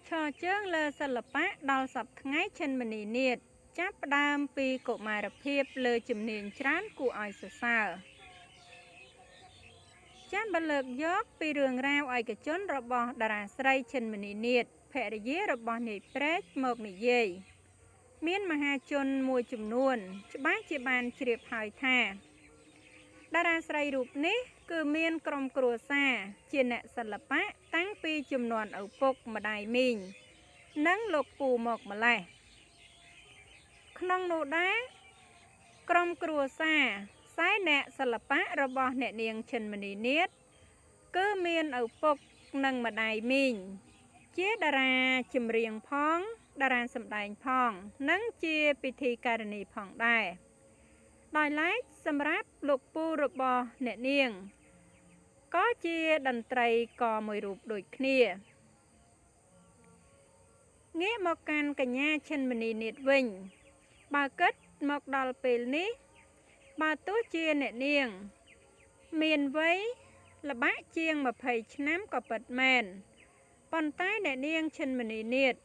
ឈរជើងលើសិល្បៈដល់សប្តាហ៍ថ្ងៃឈិនមនីនាថចាប់ផ្ដើមពីកុមារភាពលើជំនាញច្រើនគួរឲ្យសរសើរចាំបើលើកយកពីរឿងរ៉ាវឯកជនរបស់តារាស្រីឈិនមនីនាថភរិយារបស់នាយព្រែកមកនិយាយមានមហាជនមួយចំនួនច្បាស់ជាបានជ្រាបហើយថាតារាស្រីរូបនេះគឺមានក្រុមគ្រួសារជាអ្នកសិល្បៈតាំងពីជំនាន់ឪពុកម្ដាយមីងនិងលោកពូមកម្លេះក្នុងនោះដែរក្រុមគ្រួសារខ្សែអ្នកសិល្បៈរបស់អ្នកនាងឈិនមនីនាថគឺមានឪពុកនិងម្ដាយមីងជាតារាចម្រៀងផងតារាសម្ដែងផងនិងជាពិធីការនីផងដែរដោយឡែកសម្រាប់លោកពូរបស់អ្នកនាងក៏ជាតន្ត្រីករមួយរូបដូចគ្នាងាកមកកាន់កញ្ញាឈិនមនីនាថវិញបើគិតមកដល់ពេលនេះបើទោះជាអ្នកនាងមានវ័យល្បាក់ជាង20ឆ្នាំក៏ពិតមែនប៉ុន្តែអ្នកនាងឈិនមនីនាថ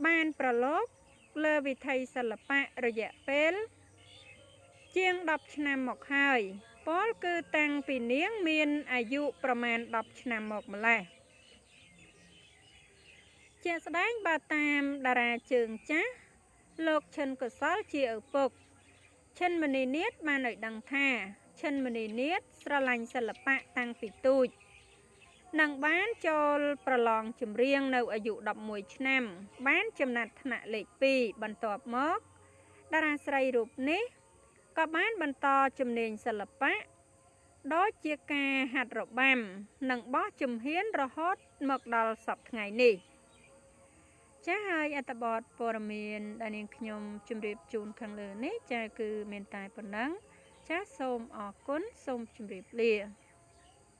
បានប្រឡូកលើវិថីសិល្បៈរយៈពេលជាង10ឆ្នាំមកហើយពលគឺតាំងពីនាងមានអាយុប្រមាណ10ឆ្នាំមកម្ល៉េះជាស្ដែងបើតាមតារាជើងចាស់លោកឈិនកុសលជាឪពុកឈិនមនីនាថបានឲ្យដឹងថាឈិនមនីនាថស្រឡាញ់សិល្បៈតាំងពីទូចនិងបានចូលប្រឡងចម្រៀងនៅអាយុ11ឆ្នាំបានចំណាត់ថ្នាក់លេខ2បន្ទាប់មកតារាស្រីរូបនេះក៏បានបន្តជំនាញសិល្បៈដូចជាការហាត់របាំនិងបោះជំហានរហូតមកដល់សព្វថ្ងៃនេះចា៎ហើយអត្ថបទព័ត៌មានដែលនាងខ្ញុំជម្រាបជូនខាងលើនេះចា៎គឺមានតែប៉ុណ្ណឹងចា៎សូមអរគុណសូមជម្រាបលា